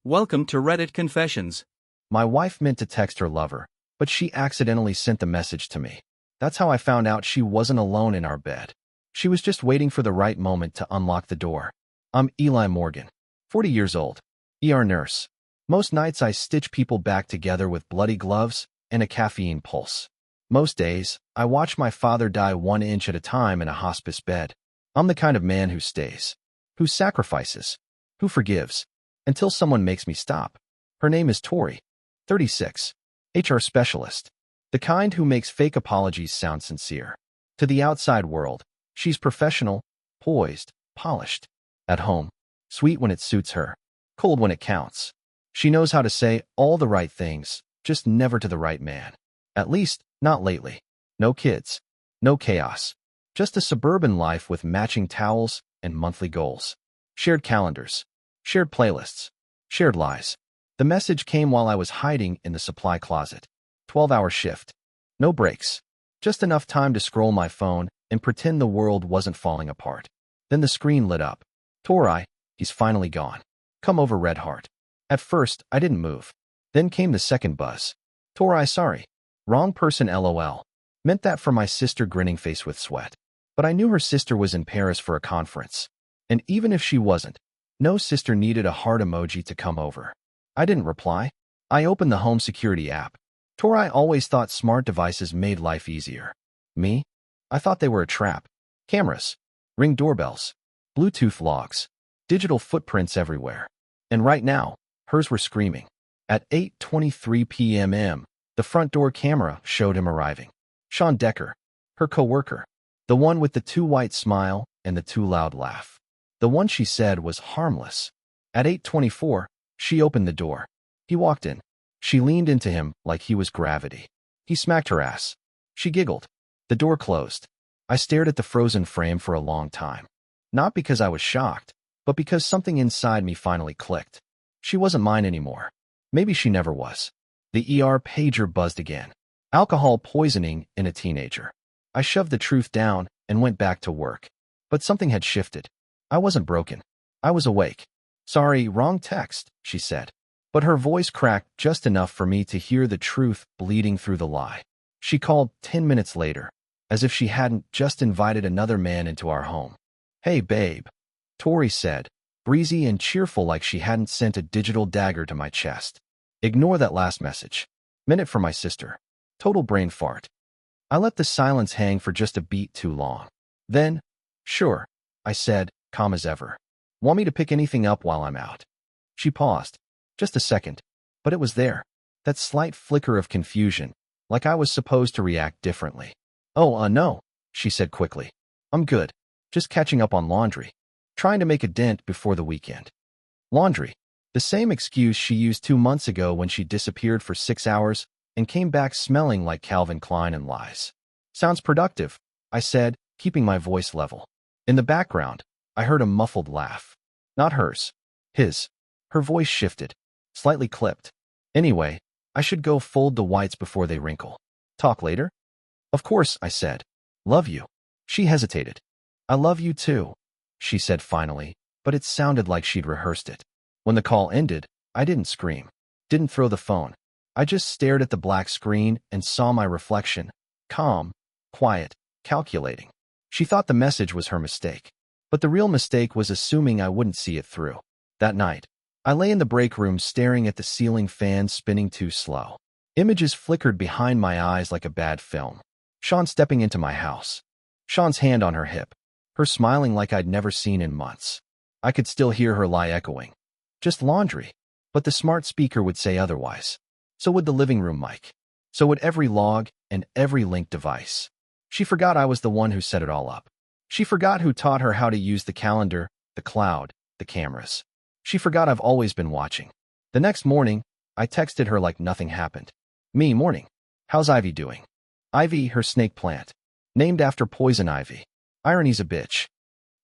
Welcome to Reddit Confessions. My wife meant to text her lover, but she accidentally sent the message to me. That's how I found out she wasn't alone in our bed. She was just waiting for the right moment to unlock the door. I'm Eli Morgan, 40 years old, ER nurse. Most nights I stitch people back together with bloody gloves and a caffeine pulse. Most days, I watch my father die 1 inch at a time in a hospice bed. I'm the kind of man who stays, who sacrifices, who forgives, until someone makes me stop. Her name is Tori, 36, HR specialist, the kind who makes fake apologies sound sincere. To the outside world, she's professional, poised, polished. At home, sweet when it suits her, cold when it counts. She knows how to say all the right things, just never to the right man. At least, not lately. No kids, no chaos. Just a suburban life with matching towels and monthly goals. Shared calendars, shared playlists, shared lies. The message came while I was hiding in the supply closet. 12-hour shift. No breaks. Just enough time to scroll my phone and pretend the world wasn't falling apart. Then the screen lit up. Tori, he's finally gone. Come over, red heart. At first, I didn't move. Then came the second buzz. Tori, sorry. Wrong person, LOL. Meant that for my sister, grinning face with sweat. But I knew her sister was in Paris for a conference. And even if she wasn't, no sister needed a heart emoji to come over. I didn't reply. I opened the home security app. Tori always thought smart devices made life easier. Me? I thought they were a trap. Cameras, Ring doorbells, Bluetooth logs, digital footprints everywhere. And right now, hers were screaming. At 8:23 p.m., the front door camera showed him arriving. Sean Decker, her coworker, the one with the too white smile and the too loud laugh. The one she said was harmless. At 8:24, she opened the door. He walked in. She leaned into him like he was gravity. He smacked her ass. She giggled. The door closed. I stared at the frozen frame for a long time. Not because I was shocked, but because something inside me finally clicked. She wasn't mine anymore. Maybe she never was. The ER pager buzzed again. Alcohol poisoning in a teenager. I shoved the truth down and went back to work. But something had shifted. I wasn't broken. I was awake. Sorry, wrong text, she said. But her voice cracked just enough for me to hear the truth bleeding through the lie. She called 10 minutes later, as if she hadn't just invited another man into our home. Hey, babe, Tori said, breezy and cheerful like she hadn't sent a digital dagger to my chest. Ignore that last message. Meant it for my sister. Total brain fart. I let the silence hang for just a beat too long. Then, sure, I said, calm as ever. Want me to pick anything up while I'm out? She paused. Just a second. But it was there. That slight flicker of confusion, like I was supposed to react differently. Oh, no, she said quickly. I'm good. Just catching up on laundry. Trying to make a dent before the weekend. Laundry. The same excuse she used 2 months ago when she disappeared for 6 hours and came back smelling like Calvin Klein and lies. Sounds productive, I said, keeping my voice level. In the background, I heard a muffled laugh. Not hers. His. Her voice shifted. Slightly clipped. Anyway, I should go fold the whites before they wrinkle. Talk later? Of course, I said. Love you. She hesitated. I love you too, she said finally, but it sounded like she'd rehearsed it. When the call ended, I didn't scream. Didn't throw the phone. I just stared at the black screen and saw my reflection. Calm, quiet, calculating. She thought the message was her mistake. But the real mistake was assuming I wouldn't see it through. That night, I lay in the break room staring at the ceiling fan spinning too slow. Images flickered behind my eyes like a bad film. Sean stepping into my house. Sean's hand on her hip. Her smiling like I'd never seen in months. I could still hear her lie echoing. Just laundry. But the smart speaker would say otherwise. So would the living room mic. So would every log and every linked device. She forgot I was the one who set it all up. She forgot who taught her how to use the calendar, the cloud, the cameras. She forgot I've always been watching. The next morning, I texted her like nothing happened. Me, morning. How's Ivy doing? Ivy, her snake plant. Named after poison ivy. Irony's a bitch.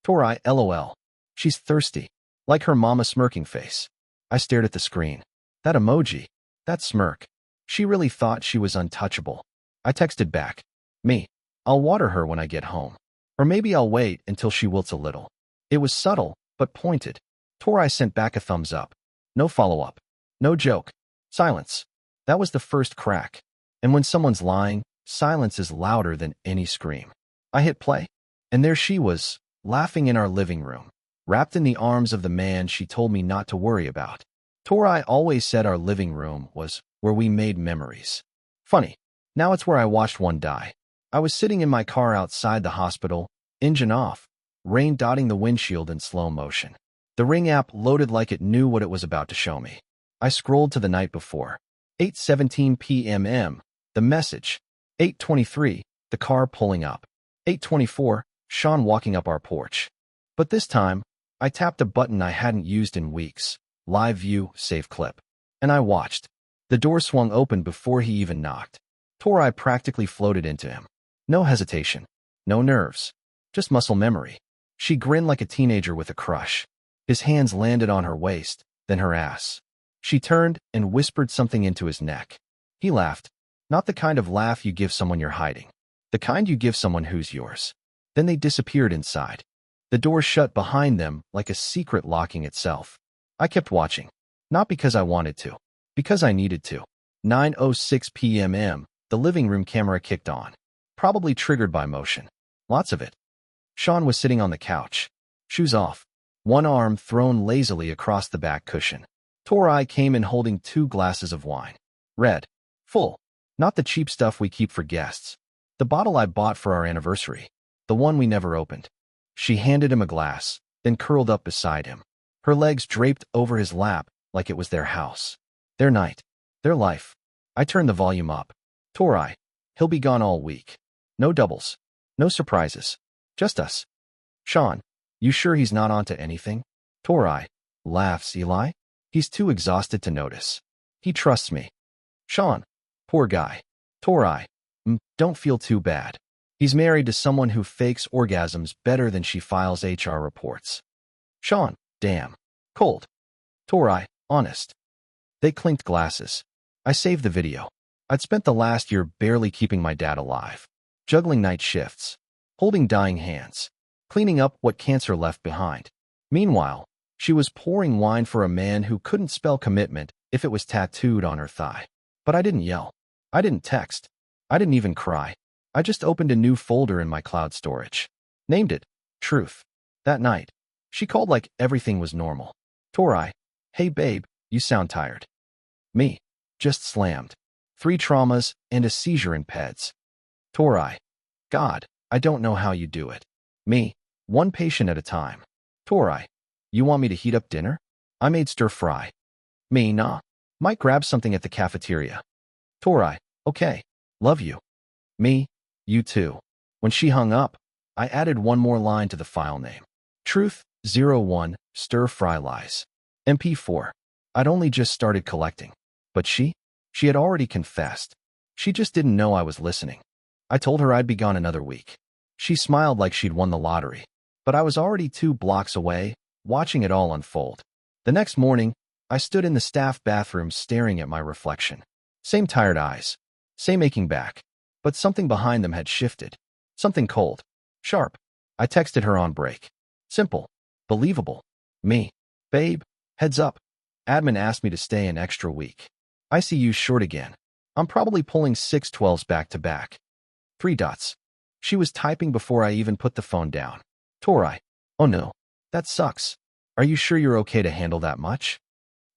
Tori, LOL. She's thirsty. Like her mama smirking face. I stared at the screen. That emoji. That smirk. She really thought she was untouchable. I texted back. Me. I'll water her when I get home. Or maybe I'll wait until she wilts a little. It was subtle, but pointed. Tori sent back a thumbs up. No follow-up. No joke. Silence. That was the first crack. And when someone's lying, silence is louder than any scream. I hit play. And there she was, laughing in our living room, wrapped in the arms of the man she told me not to worry about. Tori always said our living room was where we made memories. Funny. Now it's where I watched one die. I was sitting in my car outside the hospital, engine off, rain dotting the windshield in slow motion. The Ring app loaded like it knew what it was about to show me. I scrolled to the night before. 8:17 p.m. The message. 8:23. The car pulling up. 8:24. Sean walking up our porch. But this time, I tapped a button I hadn't used in weeks. Live view, save clip. And I watched. The door swung open before he even knocked. Tori practically floated into him. No hesitation. No nerves. Just muscle memory. She grinned like a teenager with a crush. His hands landed on her waist, then her ass. She turned and whispered something into his neck. He laughed. Not the kind of laugh you give someone you're hiding. The kind you give someone who's yours. Then they disappeared inside. The door shut behind them like a secret locking itself. I kept watching. Not because I wanted to. Because I needed to. 9:06 p.m. The living room camera kicked on. Probably triggered by motion. Lots of it. Sean was sitting on the couch. Shoes off. One arm thrown lazily across the back cushion. Tori came in holding 2 glasses of wine. Red. Full. Not the cheap stuff we keep for guests. The bottle I bought for our anniversary. The one we never opened. She handed him a glass, then curled up beside him. Her legs draped over his lap like it was their house. Their night. Their life. I turned the volume up. Tori. He'll be gone all week. No doubles. No surprises. Just us. Sean. You sure he's not onto anything? Tori. Laughs, Eli. He's too exhausted to notice. He trusts me. Sean. Poor guy. Tori. Don't feel too bad. He's married to someone who fakes orgasms better than she files HR reports. Sean. Damn. Cold. Tori. Honest. They clinked glasses. I saved the video. I'd spent the last year barely keeping my dad alive. Juggling night shifts. Holding dying hands. Cleaning up what cancer left behind. Meanwhile, she was pouring wine for a man who couldn't spell commitment if it was tattooed on her thigh. But I didn't yell. I didn't text. I didn't even cry. I just opened a new folder in my cloud storage. Named it Truth. That night, she called like everything was normal. Tori. Hey babe, you sound tired. Me. Just slammed. 3 traumas and a seizure in PEDS. Tori. God, I don't know how you do it. Me. 1 patient at a time. Tori. You want me to heat up dinner? I made stir fry. Me, nah. Might grab something at the cafeteria. Tori. Okay. Love you. Me. You too. When she hung up, I added one more line to the file name. Truth, 01, stir fry lies. MP4. I'd only just started collecting. But she had already confessed. She just didn't know I was listening. I told her I'd be gone another week. She smiled like she'd won the lottery. But I was already 2 blocks away, watching it all unfold. The next morning, I stood in the staff bathroom staring at my reflection. Same tired eyes. Same aching back. But something behind them had shifted. Something cold. Sharp. I texted her on break. Simple. Believable. Me. Babe, heads up. Admin asked me to stay an extra week. ICU's short again. I'm probably pulling 6/12s back to back. 3 dots. She was typing before I even put the phone down. Tori. Oh no. That sucks. Are you sure you're okay to handle that much?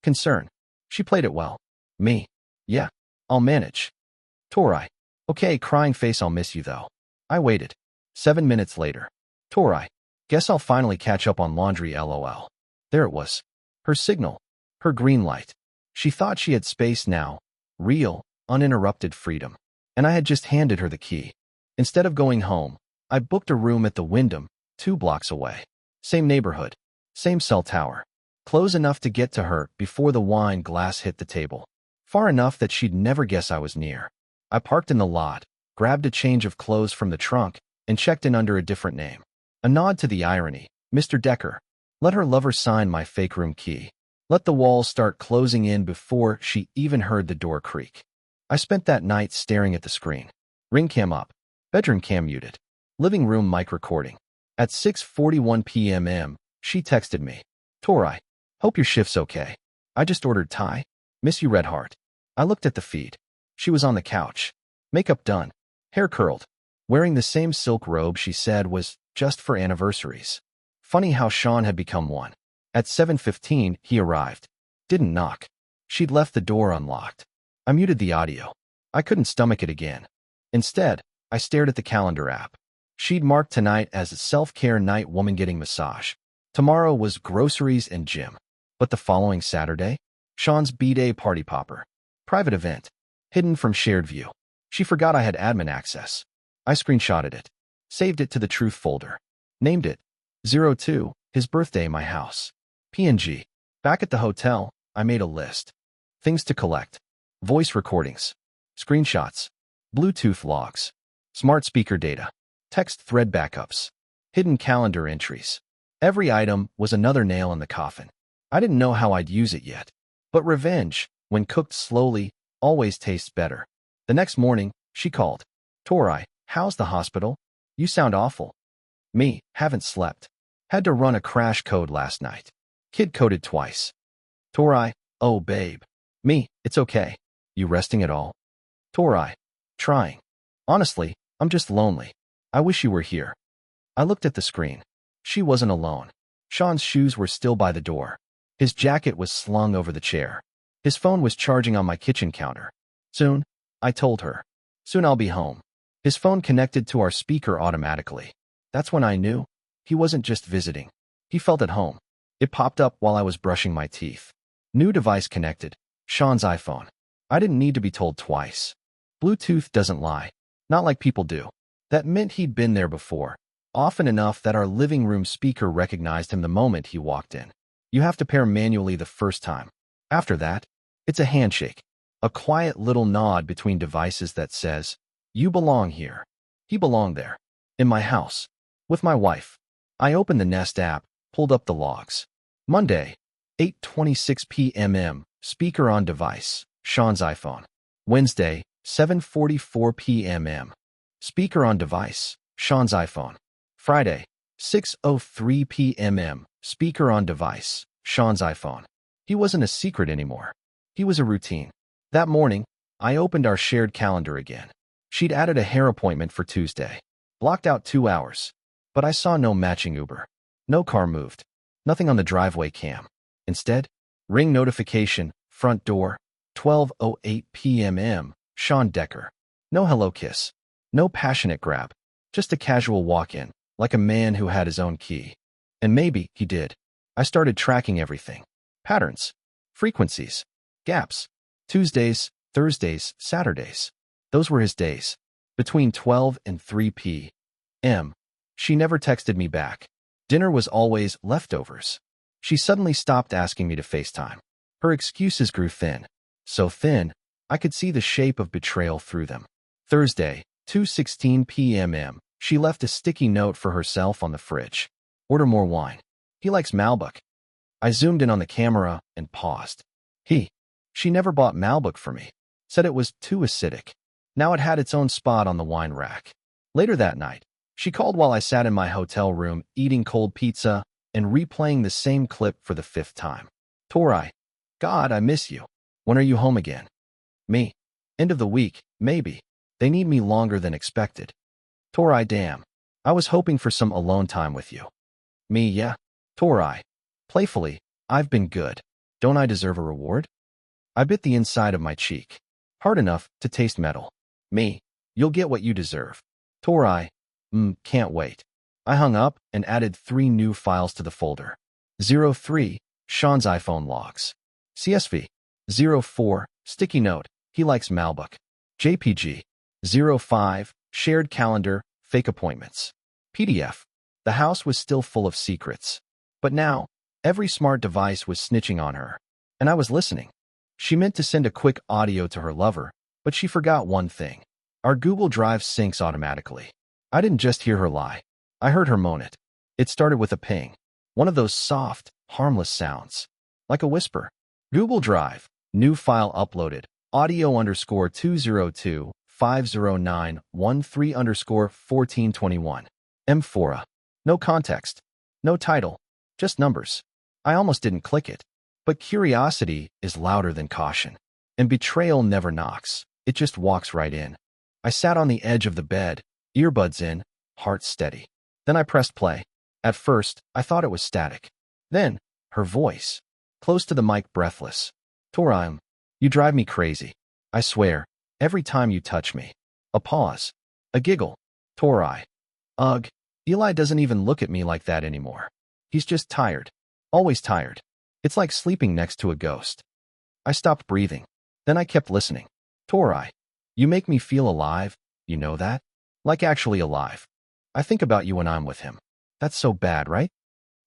Concern. She played it well. Me. Yeah. I'll manage. Tori. Okay, crying face, I'll miss you though. I waited. 7 minutes later. Tori. Guess I'll finally catch up on laundry, lol. There it was. Her signal. Her green light. She thought she had space now. Real, uninterrupted freedom. And I had just handed her the key. Instead of going home, I booked a room at the Wyndham, 2 blocks away. Same neighborhood. Same cell tower. Close enough to get to her before the wine glass hit the table. Far enough that she'd never guess I was near. I parked in the lot, grabbed a change of clothes from the trunk, and checked in under a different name. A nod to the irony. Mr. Decker. Let her lover sign my fake room key. Let the walls start closing in before she even heard the door creak. I spent that night staring at the screen. Ring cam up. Bedroom cam muted. Living room mic recording. At 6:41 p.m. she texted me. Tori. Hope your shift's okay. I just ordered Thai. Miss you, Red Heart. I looked at the feed. She was on the couch. Makeup done. Hair curled. Wearing the same silk robe she said was just for anniversaries. Funny how Sean had become one. At 7:15, he arrived. Didn't knock. She'd left the door unlocked. I muted the audio. I couldn't stomach it again. Instead, I stared at the calendar app. She'd marked tonight as a self-care night, woman getting massage. Tomorrow was groceries and gym. But the following Saturday? Sean's B-Day party popper. Private event. Hidden from shared view. She forgot I had admin access. I screenshotted it. Saved it to the truth folder. Named it 02, his birthday, my house. PNG. Back at the hotel, I made a list. Things to collect. Voice recordings. Screenshots. Bluetooth logs. Smart speaker data. Text thread backups. Hidden calendar entries. Every item was another nail in the coffin. I didn't know how I'd use it yet. But revenge, when cooked slowly, always tastes better. The next morning, she called. Tori, how's the hospital? You sound awful. Me, haven't slept. Had to run a crash code last night. Kid coded twice. Tori, oh babe. Me, it's okay. You resting at all? Tori, trying. Honestly, I'm just lonely. I wish you were here. I looked at the screen. She wasn't alone. Sean's shoes were still by the door. His jacket was slung over the chair. His phone was charging on my kitchen counter. Soon, I told her. Soon I'll be home. His phone connected to our speaker automatically. That's when I knew. He wasn't just visiting. He felt at home. It popped up while I was brushing my teeth. New device connected. Sean's iPhone. I didn't need to be told twice. Bluetooth doesn't lie. Not like people do. That meant he'd been there before. Often enough that our living room speaker recognized him the moment he walked in. You have to pair manually the first time. After that, it's a handshake. A quiet little nod between devices that says, you belong here. He belonged there. In my house. With my wife. I opened the Nest app, pulled up the logs. Monday, 8:26 p.m. Speaker on device. Sean's iPhone. Wednesday, 7:44 p.m. Speaker on device. Sean's iPhone. Friday, 6:03 p.m. Speaker on device. Sean's iPhone. He wasn't a secret anymore. He was a routine. That morning, I opened our shared calendar again. She'd added a hair appointment for Tuesday. Blocked out 2 hours. But I saw no matching Uber. No car moved. Nothing on the driveway cam. Instead, ring notification, front door, 12:08 p.m. Sean Decker. No hello kiss. No passionate grab. Just a casual walk-in, like a man who had his own key. And maybe he did. I started tracking everything. Patterns. Frequencies. Gaps. Tuesdays, Thursdays, Saturdays. Those were his days. Between 12 and 3 p.m. She never texted me back. Dinner was always leftovers. She suddenly stopped asking me to FaceTime. Her excuses grew thin. So thin, I could see the shape of betrayal through them. Thursday, 2:16 p.m. She left a sticky note for herself on the fridge. Order more wine. He likes Malbec. I zoomed in on the camera and paused. She never bought Malbec for me. Said it was too acidic. Now it had its own spot on the wine rack. Later that night, she called while I sat in my hotel room eating cold pizza and replaying the same clip for the 5th time. Tori, God, I miss you. When are you home again? Me. End of the week, maybe. They need me longer than expected. Tori, damn. I was hoping for some alone time with you. Me, yeah. Tori. Playfully, I've been good. Don't I deserve a reward? I bit the inside of my cheek. Hard enough to taste metal. Me. You'll get what you deserve. Tori. Can't wait. I hung up and added 3 new files to the folder. 03. Sean's iPhone logs. CSV. 04. Sticky note. He likes Malbec. JPG. 05. Shared calendar. Fake appointments. PDF. The house was still full of secrets. But now, every smart device was snitching on her. And I was listening. She meant to send a quick audio to her lover, but she forgot one thing. Our Google Drive syncs automatically. I didn't just hear her lie. I heard her moan it. It started with a ping. One of those soft, harmless sounds. Like a whisper. Google Drive. New file uploaded. Audio_202 509 13_1421. M4A. No context. No title. Just numbers. I almost didn't click it. But curiosity is louder than caution. And betrayal never knocks. It just walks right in. I sat on the edge of the bed, earbuds in, heart steady. Then I pressed play. At first, I thought it was static. Then, her voice, close to the mic, breathless. Tori, you drive me crazy. I swear, every time you touch me. A pause. A giggle. Tori. Ugh. Eli doesn't even look at me like that anymore. He's just tired. Always tired. It's like sleeping next to a ghost. I stopped breathing. Then I kept listening. Tori, you make me feel alive, you know that? Like actually alive. I think about you when I'm with him. That's so bad, right?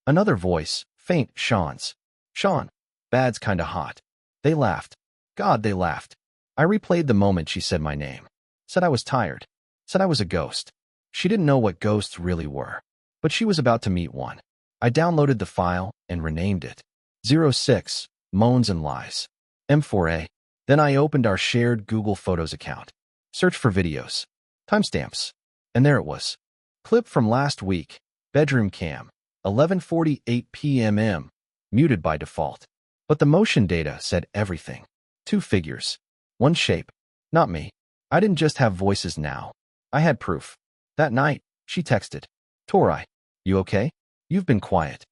Another voice, faint, Sean's. Sean, bad's kinda hot. They laughed. God, they laughed. I replayed the moment she said my name. Said I was tired. Said I was a ghost. She didn't know what ghosts really were. But she was about to meet one. I downloaded the file and renamed it. 06, Moans and Lies. M4A. Then I opened our shared Google Photos account. Searched for videos. Timestamps. And there it was. Clip from last week. Bedroom cam. 11:48 p.m. Muted by default. But the motion data said everything. 2 figures. 1 shape. Not me. I didn't just have voices now. I had proof. That night, she texted. Tori, you okay? You've been quiet.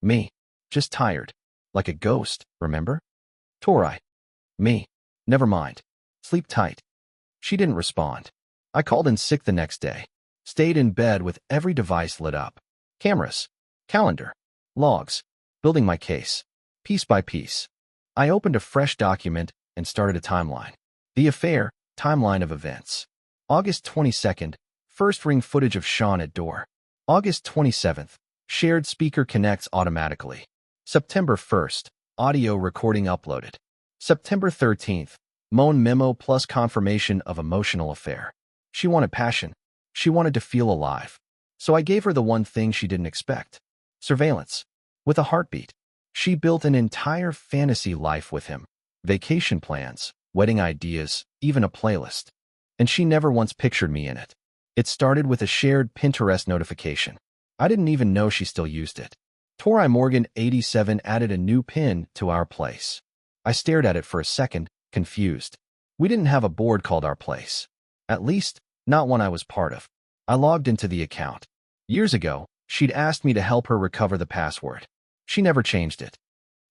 Me. Just tired. Like a ghost, remember? Tori. Me. Never mind. Sleep tight. She didn't respond. I called in sick the next day. Stayed in bed with every device lit up. Cameras. Calendar. Logs. Building my case. Piece by piece. I opened a fresh document and started a timeline. The affair, timeline of events. August 22nd, first ring footage of Sean at door. August 27th, shared speaker connects automatically. September 1st, audio recording uploaded. September 13th, moan memo plus confirmation of emotional affair. She wanted passion. She wanted to feel alive. So I gave her the one thing she didn't expect. Surveillance. With a heartbeat. She built an entire fantasy life with him. Vacation plans, wedding ideas, even a playlist. And she never once pictured me in it. It started with a shared Pinterest notification. I didn't even know she still used it. Tori Morgan 87 added a new pin to our place. I stared at it for a second, confused. We didn't have a board called Our Place. At least, not one I was part of. I logged into the account. Years ago, she'd asked me to help her recover the password. She never changed it.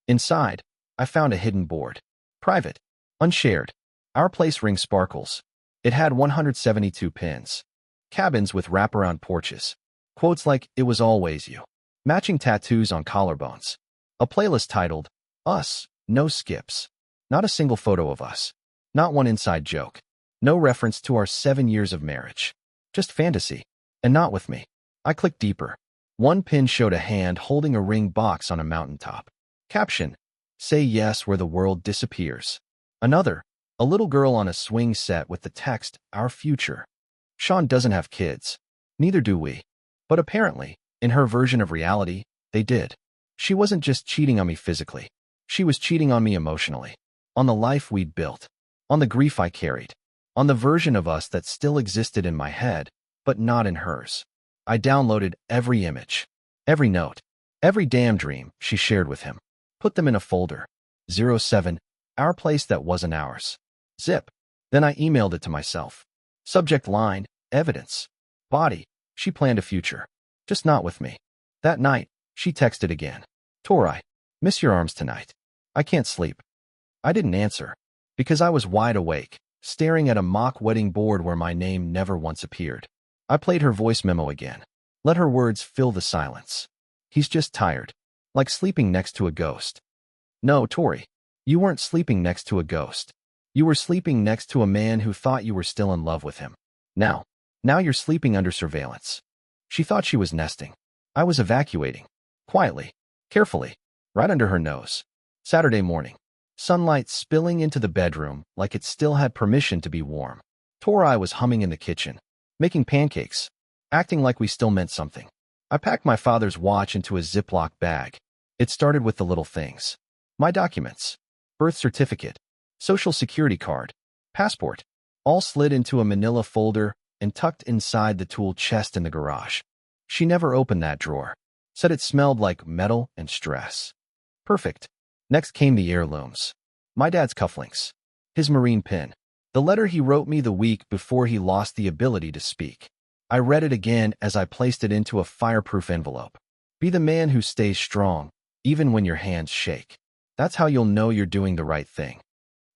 Inside, I found a hidden board. Private. Unshared. Our Place ring sparkles. It had 172 pins. Cabins with wraparound porches. Quotes like, "It was always you." Matching tattoos on collarbones. A playlist titled, Us, No Skips. Not a single photo of us. Not one inside joke. No reference to our 7 years of marriage. Just fantasy. And not with me. I clicked deeper. One pin showed a hand holding a ring box on a mountaintop. Caption, "Say yes where the world disappears." Another, a little girl on a swing set with the text, "Our future." Sean doesn't have kids. Neither do we. But apparently, in her version of reality, they did. She wasn't just cheating on me physically. She was cheating on me emotionally. On the life we'd built. On the grief I carried. On the version of us that still existed in my head, but not in hers. I downloaded every image. Every note. Every damn dream she shared with him. Put them in a folder. 07, Our Place that wasn't ours. Zip. Then I emailed it to myself. Subject line, evidence. Body, she planned a future. Just not with me. That night, she texted again. Tori, miss your arms tonight. I can't sleep. I didn't answer. Because I was wide awake, staring at a mock wedding board where my name never once appeared. I played her voice memo again. Let her words fill the silence. He's just tired. Like sleeping next to a ghost. No, Tori. You weren't sleeping next to a ghost. You were sleeping next to a man who thought you were still in love with him. Now you're sleeping under surveillance. She thought she was nesting. I was evacuating. Quietly. Carefully. Right under her nose. Saturday morning. Sunlight spilling into the bedroom like it still had permission to be warm. Tori was humming in the kitchen. Making pancakes. Acting like we still meant something. I packed my father's watch into a Ziploc bag. It started with the little things. My documents. Birth certificate. Social security card. Passport. All slid into a manila folder and tucked inside the tool chest in the garage. She never opened that drawer. Said it smelled like metal and stress. Perfect. Next came the heirlooms. My dad's cufflinks. His marine pin. The letter he wrote me the week before he lost the ability to speak. I read it again as I placed it into a fireproof envelope. Be the man who stays strong, even when your hands shake. That's how you'll know you're doing the right thing.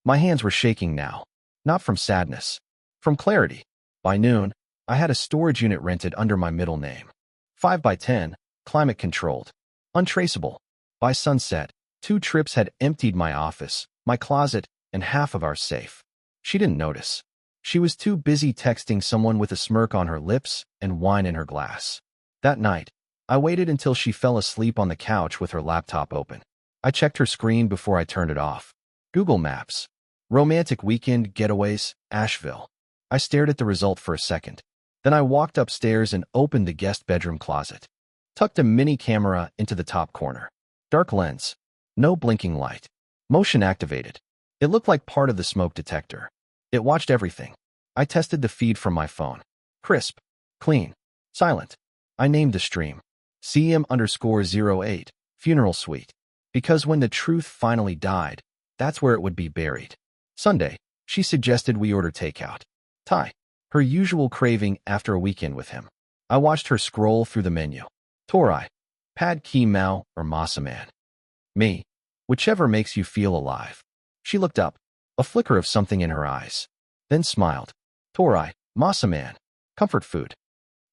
My hands were shaking now. Not from sadness. From clarity. By noon, I had a storage unit rented under my middle name. 5 by 10, climate-controlled. Untraceable. By sunset, 2 trips had emptied my office, my closet, and half of our safe. She didn't notice. She was too busy texting someone with a smirk on her lips and wine in her glass. That night, I waited until she fell asleep on the couch with her laptop open. I checked her screen before I turned it off. Google Maps. Romantic weekend getaways, Asheville. I stared at the result for a second. Then I walked upstairs and opened the guest bedroom closet. Tucked a mini camera into the top corner. Dark lens. No blinking light. Motion activated. It looked like part of the smoke detector. It watched everything. I tested the feed from my phone. Crisp. Clean. Silent. I named the stream. CM_08, Funeral Suite. Because when the truth finally died, that's where it would be buried. Sunday, she suggested we order takeout. Thai. Her usual craving after a weekend with him. I watched her scroll through the menu. Torai. Pad Ki Mao or Masa Man. Me. Whichever makes you feel alive. She looked up, a flicker of something in her eyes. Then smiled. Torai, Masa Man. Comfort food.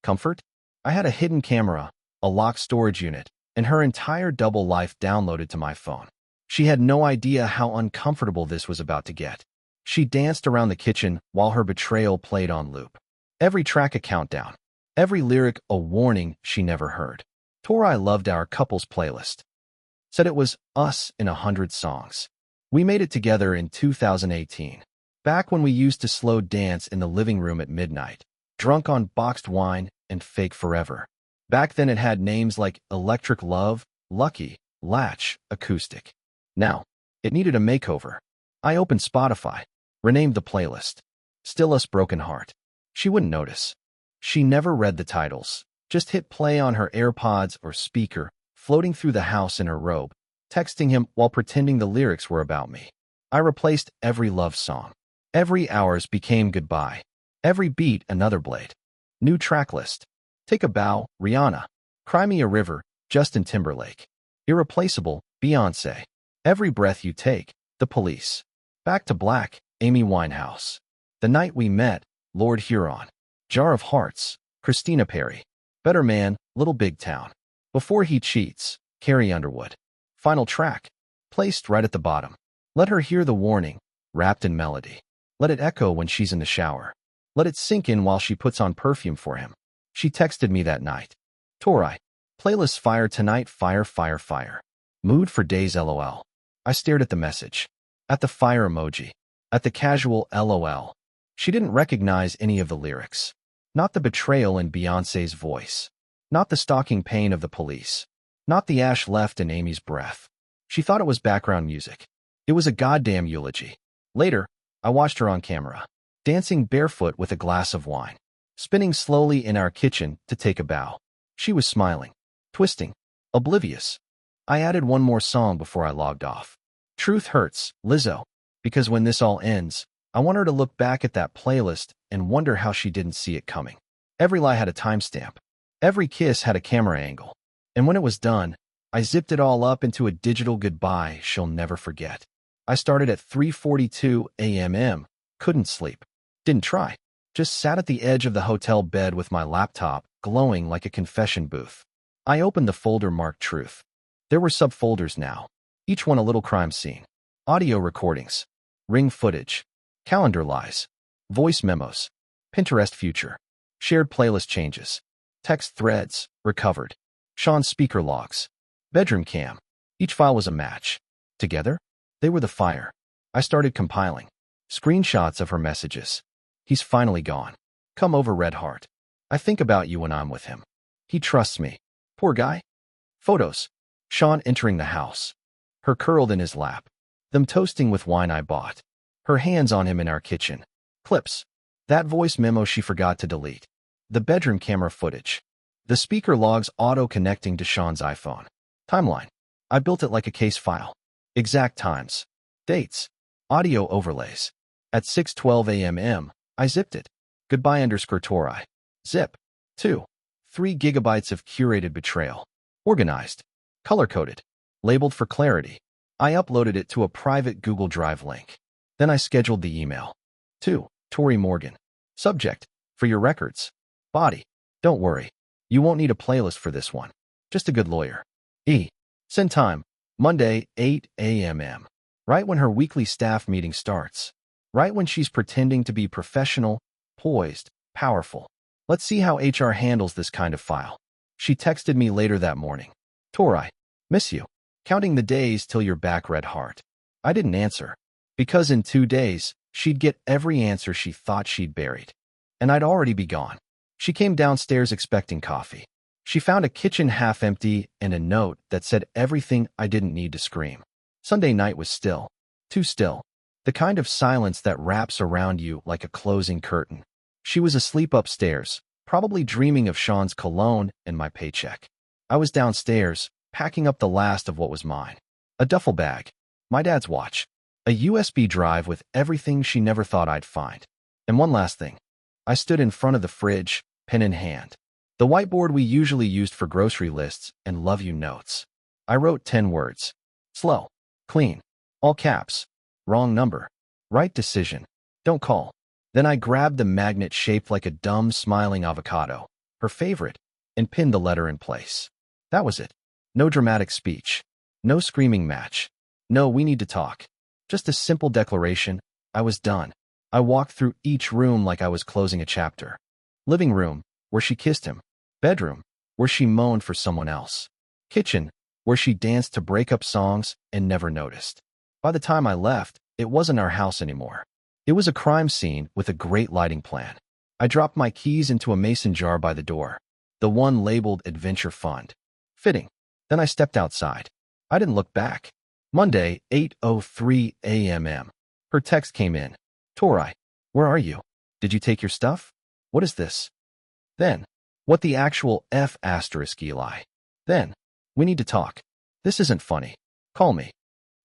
Comfort? I had a hidden camera, a locked storage unit, and her entire double life downloaded to my phone. She had no idea how uncomfortable this was about to get. She danced around the kitchen while her betrayal played on loop. Every track a countdown. Every lyric a warning she never heard. Torai loved our couples playlist. Said it was us in 100 songs. We made it together in 2018. Back when we used to slow dance in the living room at midnight. Drunk on boxed wine and fake forever. Back then it had names like Electric Love, Lucky, Latch, Acoustic. Now, it needed a makeover. I opened Spotify, renamed the playlist. Still Us Broken Heart. She wouldn't notice. She never read the titles, just hit play on her AirPods or speaker, floating through the house in her robe, texting him while pretending the lyrics were about me. I replaced every love song. Every Ours became Goodbye. Every beat another Blade. New track list. Take a Bow, Rihanna. Cry Me a River, Justin Timberlake. Irreplaceable, Beyoncé. Every Breath You Take, The Police. Back to Black, Amy Winehouse. The Night We Met, Lord Huron. Jar of Hearts, Christina Perri. Better Man, Little Big Town. Before He Cheats, Carrie Underwood. Final track, placed right at the bottom. Let her hear the warning, wrapped in melody. Let it echo when she's in the shower. Let it sink in while she puts on perfume for him. She texted me that night. Torai. Playlist fire tonight, fire, fire, fire. Mood for days, LOL. I stared at the message. At the fire emoji. At the casual LOL. She didn't recognize any of the lyrics. Not the betrayal in Beyoncé's voice. Not the stalking pain of the police. Not the ash left in Amy's breath. She thought it was background music. It was a goddamn eulogy. Later, I watched her on camera, dancing barefoot with a glass of wine, spinning slowly in our kitchen to take a bow. She was smiling, twisting, oblivious. I added one more song before I logged off. Truth Hurts, Lizzo, because when this all ends, I want her to look back at that playlist and wonder how she didn't see it coming. Every lie had a timestamp. Every kiss had a camera angle. And when it was done, I zipped it all up into a digital goodbye she'll never forget. I started at 3:42 a.m. Couldn't sleep. Didn't try. Just sat at the edge of the hotel bed with my laptop glowing like a confession booth. I opened the folder marked Truth. There were subfolders now, each one a little crime scene. Audio recordings, ring footage, calendar lies, voice memos, Pinterest future, shared playlist changes, text threads, recovered, Sean's speaker logs, bedroom cam. Each file was a match. Together, they were the fire. I started compiling. Screenshots of her messages. He's finally gone. Come over, Red Heart. I think about you when I'm with him. He trusts me. Poor guy. Photos. Sean entering the house. Her curled in his lap. Them toasting with wine I bought. Her hands on him in our kitchen. Clips. That voice memo she forgot to delete. The bedroom camera footage. The speaker logs auto-connecting to Sean's iPhone. Timeline. I built it like a case file. Exact times. Dates. Audio overlays. At 6:12 a.m. I zipped it. Goodbye _ Tori. Zip. 2. 3 gigabytes of curated betrayal. Organized. Color-coded. Labeled for clarity. I uploaded it to a private Google Drive link. Then I scheduled the email. 2. Tori Morgan. Subject. For your records. Body. Don't worry. You won't need a playlist for this one. Just a good lawyer. E. Send time. Monday, 8 a.m. Right when her weekly staff meeting starts. Right when she's pretending to be professional, poised, powerful. Let's see how HR handles this kind of file. She texted me later that morning. Tori, miss you. Counting the days till you're back, red heart. I didn't answer. Because in 2 days, she'd get every answer she thought she'd buried. And I'd already be gone. She came downstairs expecting coffee. She found a kitchen half empty and a note that said everything I didn't need to scream. Sunday night was still. Too still. The kind of silence that wraps around you like a closing curtain. She was asleep upstairs, probably dreaming of Sean's cologne and my paycheck. I was downstairs, packing up the last of what was mine. A duffel bag. My dad's watch. A USB drive with everything she never thought I'd find. And one last thing. I stood in front of the fridge, pen in hand. The whiteboard we usually used for grocery lists and love you notes. I wrote 10 words. Slow. Clean. All caps. Wrong number. Right decision. Don't call. Then I grabbed the magnet shaped like a dumb, smiling avocado, her favorite, and pinned the letter in place. That was it. No dramatic speech. No screaming match. No, we need to talk. Just a simple declaration. I was done. I walked through each room like I was closing a chapter. Living room, where she kissed him. Bedroom, where she moaned for someone else. Kitchen, where she danced to breakup songs and never noticed. By the time I left, it wasn't our house anymore. It was a crime scene with a great lighting plan. I dropped my keys into a mason jar by the door, the one labeled Adventure Fund. Fitting. Then I stepped outside. I didn't look back. Monday, 8:03 a.m. Her text came in. Tori, where are you? Did you take your stuff? What is this? Then, what the actual F*** Eli? Then, we need to talk. This isn't funny. Call me.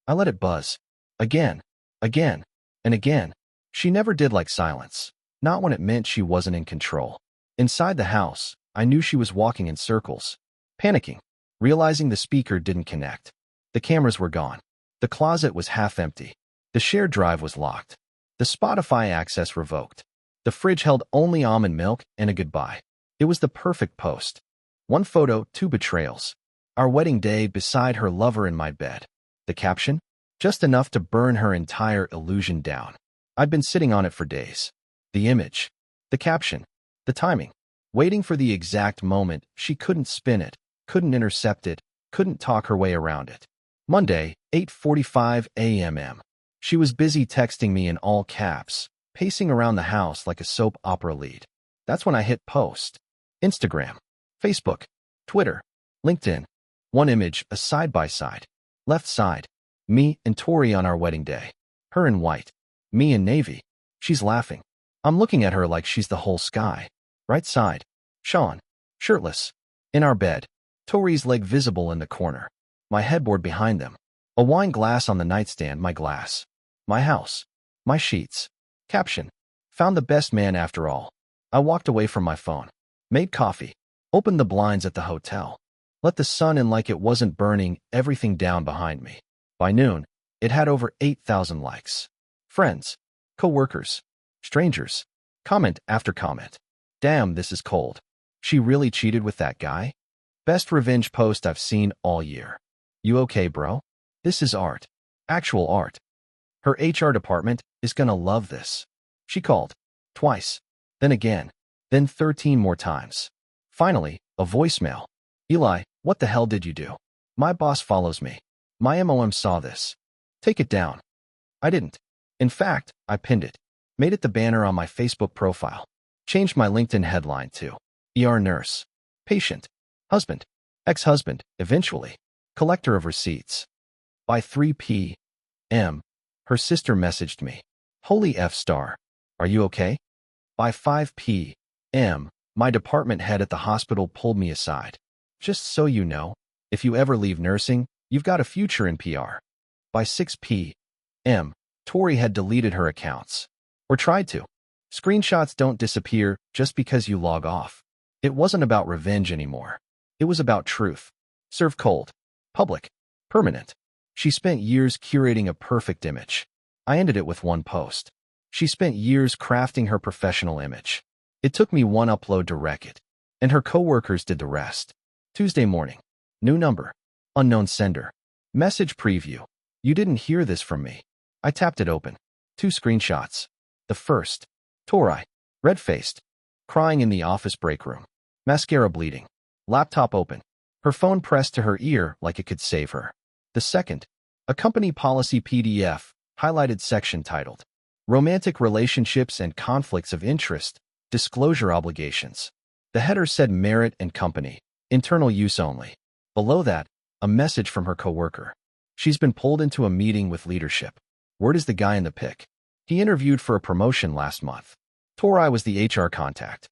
I let it buzz. Again, and again. She never did like silence. Not when it meant she wasn't in control. Inside the house, I knew she was walking in circles. Panicking, realizing the speaker didn't connect. The cameras were gone. The closet was half empty. The shared drive was locked. The Spotify access revoked. The fridge held only almond milk and a goodbye. It was the perfect post. 1 photo, 2 betrayals. Our wedding day beside her lover in my bed. The caption? Just enough to burn her entire illusion down. I'd been sitting on it for days. The image. The caption. The timing. Waiting for the exact moment she couldn't spin it, couldn't intercept it, couldn't talk her way around it. Monday, 8:45 a.m. She was busy texting me in all caps, pacing around the house like a soap opera lead. That's when I hit post. Instagram, Facebook, Twitter, LinkedIn. One image, a side-by-side. Left side, me and Tori on our wedding day. Her in white, me in navy. She's laughing. I'm looking at her like she's the whole sky. Right side, Sean, shirtless, in our bed. Tori's leg visible in the corner. My headboard behind them. A wine glass on the nightstand, my glass. My house. My sheets. Caption. Found the best man after all. I walked away from my phone. Made coffee. Opened the blinds at the hotel. Let the sun in like it wasn't burning everything down behind me. By noon, it had over 8,000 likes. Friends. Co-workers. Strangers. Comment after comment. Damn, this is cold. She really cheated with that guy? Best revenge post I've seen all year. You okay, bro? This is art. Actual art. Her HR department is gonna love this. She called. Twice. Then again. Then 13 more times. Finally, a voicemail. Eli, what the hell did you do? My boss follows me. My MOM saw this. Take it down. I didn't. In fact, I pinned it. Made it the banner on my Facebook profile. Changed my LinkedIn headline to ER nurse. Patient. Husband. Ex-husband, eventually. Collector of receipts. By 3 p.m., her sister messaged me. Holy F star. Are you okay? By 5 p.m., my department head at the hospital pulled me aside. Just so you know, if you ever leave nursing, you've got a future in PR. By 6 p.m., Tori had deleted her accounts. Or tried to. Screenshots don't disappear just because you log off. It wasn't about revenge anymore. It was about truth. Serve cold. Public. Permanent. She spent years curating a perfect image. I ended it with one post. She spent years crafting her professional image. It took me one upload to wreck it. And her coworkers did the rest. Tuesday morning. New number. Unknown sender. Message preview. You didn't hear this from me. I tapped it open. 2 screenshots. The first. Tori. Red-faced. Crying in the office break room. Mascara bleeding. Laptop open. Her phone pressed to her ear like it could save her. The second. A company policy PDF. Highlighted section titled Romantic Relationships and Conflicts of Interest. Disclosure Obligations. The header said Merit and Company. Internal use only. Below that, a message from her coworker. She's been pulled into a meeting with leadership. Word is the guy in the pic. He interviewed for a promotion last month. Tori was the HR contact.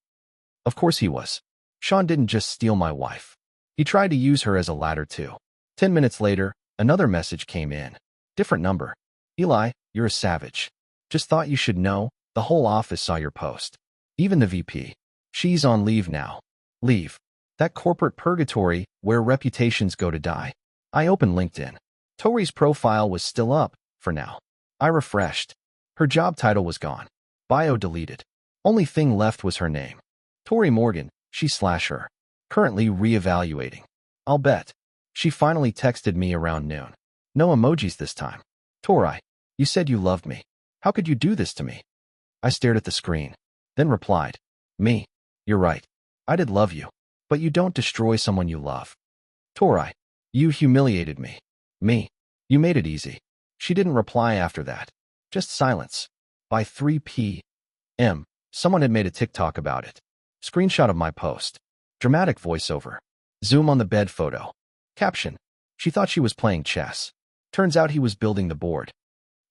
Of course he was. Sean didn't just steal my wife. He tried to use her as a ladder too. 10 minutes later, another message came in. Different number. Eli, you're a savage. Just thought you should know, the whole office saw your post. Even the VP. She's on leave now. Leave. That corporate purgatory where reputations go to die. I opened LinkedIn. Tori's profile was still up, for now. I refreshed. Her job title was gone. Bio deleted. Only thing left was her name. Tori Morgan, she/her. Currently reevaluating. I'll bet. She finally texted me around noon. No emojis this time. Tori, you said you loved me. How could you do this to me? I stared at the screen, then replied, Me. You're right. I did love you. But you don't destroy someone you love. Tori, you humiliated me. Me. You made it easy. She didn't reply after that. Just silence. By 3 p.m., someone had made a TikTok about it. Screenshot of my post. Dramatic voiceover. Zoom on the bed photo. Caption. She thought she was playing chess. Turns out he was building the board.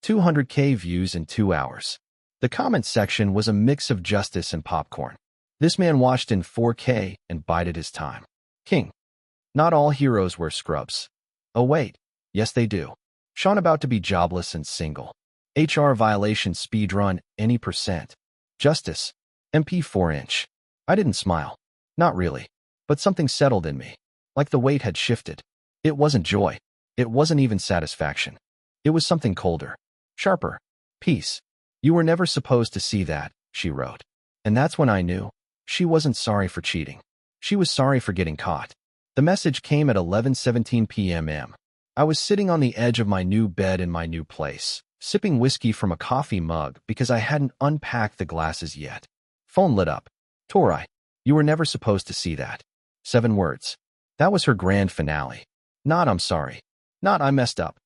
200K views in 2 hours. The comments section was a mix of justice and popcorn. This man watched in 4K and bided his time. King. Not all heroes wear scrubs. Oh wait. Yes they do. Sean about to be jobless and single. HR violation speedrun, any percent. Justice. MP 4-inch. I didn't smile. Not really. But something settled in me. Like the weight had shifted. It wasn't joy. It wasn't even satisfaction. It was something colder. Sharper. Peace. You were never supposed to see that, she wrote. And that's when I knew. She wasn't sorry for cheating. She was sorry for getting caught. The message came at 11:17 p.m. I was sitting on the edge of my new bed in my new place, sipping whiskey from a coffee mug because I hadn't unpacked the glasses yet. Phone lit up. Tori, you were never supposed to see that. 7 words. That was her grand finale. Not I'm sorry. Not I messed up.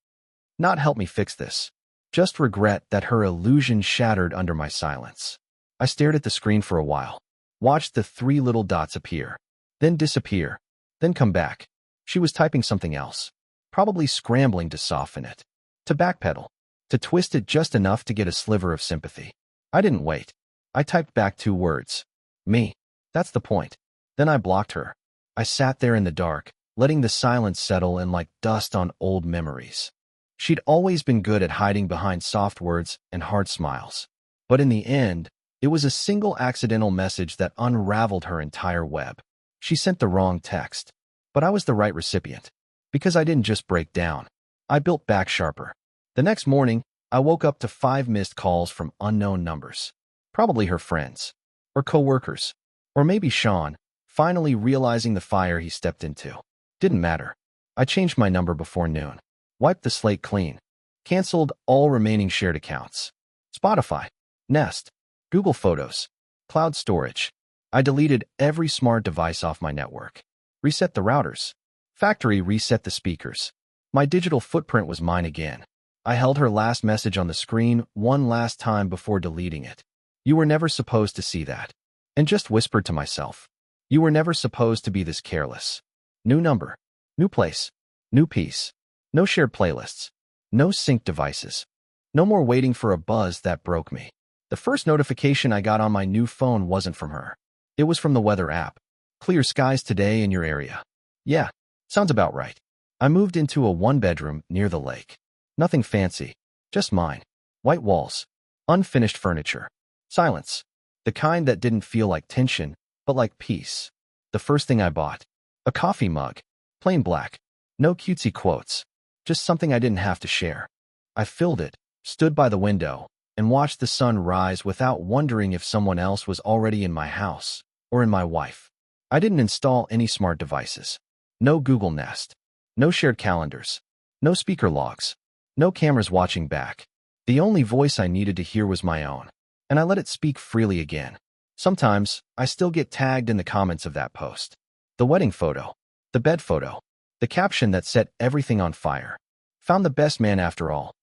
Not help me fix this. Just regret that her illusion shattered under my silence. I stared at the screen for a while. Watched the 3 little dots appear. Then disappear. Then come back. She was typing something else. Probably scrambling to soften it. To backpedal. To twist it just enough to get a sliver of sympathy. I didn't wait. I typed back 2 words. Me. That's the point. Then I blocked her. I sat there in the dark, letting the silence settle in like dust on old memories. She'd always been good at hiding behind soft words and hard smiles. But in the end, it was a single accidental message that unraveled her entire web. She sent the wrong text. But I was the right recipient. Because I didn't just break down. I built back sharper. The next morning, I woke up to 5 missed calls from unknown numbers. Probably her friends. Or co-workers. Or maybe Sean, finally realizing the fire he stepped into. Didn't matter. I changed my number before noon. Wiped the slate clean. Canceled all remaining shared accounts. Spotify. Nest. Google Photos. Cloud storage. I deleted every smart device off my network. Reset the routers. Factory reset the speakers. My digital footprint was mine again. I held her last message on the screen one last time before deleting it. You were never supposed to see that. And just whispered to myself. You were never supposed to be this careless. New number. New place. New piece. No shared playlists. No synced devices. No more waiting for a buzz that broke me. The first notification I got on my new phone wasn't from her. It was from the weather app. Clear skies today in your area. Yeah, sounds about right. I moved into a 1-bedroom near the lake. Nothing fancy. Just mine. White walls. Unfinished furniture. Silence. The kind that didn't feel like tension, but like peace. The first thing I bought. A coffee mug. Plain black. No cutesy quotes. Just something I didn't have to share. I filled it, stood by the window, and watched the sun rise without wondering if someone else was already in my house or in my wife. I didn't install any smart devices. No Google Nest. No shared calendars. No speaker logs. No cameras watching back. The only voice I needed to hear was my own, and I let it speak freely again. Sometimes, I still get tagged in the comments of that post. The wedding photo. The bed photo. The caption that set everything on fire. Found the best man after all.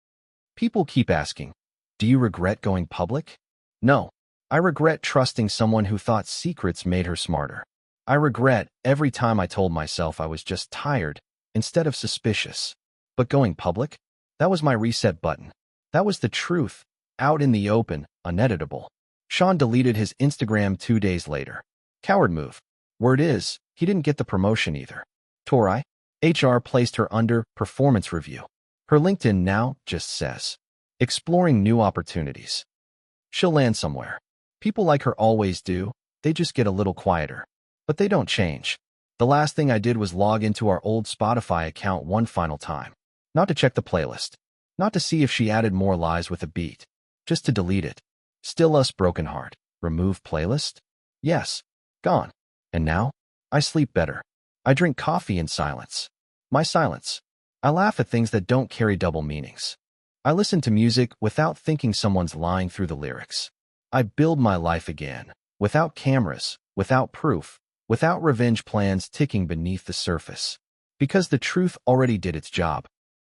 People keep asking, do you regret going public? No. I regret trusting someone who thought secrets made her smarter. I regret every time I told myself I was just tired instead of suspicious. But going public? That was my reset button. That was the truth, out in the open, uneditable. Sean deleted his Instagram 2 days later. Coward move. Word is, he didn't get the promotion either. Tori, HR placed her under performance review. Her LinkedIn now just says, exploring new opportunities. She'll land somewhere. People like her always do, they just get a little quieter. But they don't change. The last thing I did was log into our old Spotify account one final time. Not to check the playlist. Not to see if she added more lies with a beat. Just to delete it. Still us broken heart. Remove playlist? Yes. Gone. And now? I sleep better. I drink coffee in silence. My silence. I laugh at things that don't carry double meanings. I listen to music without thinking someone's lying through the lyrics. I build my life again. Without cameras. Without proof. Without revenge plans ticking beneath the surface. Because the truth already did its job.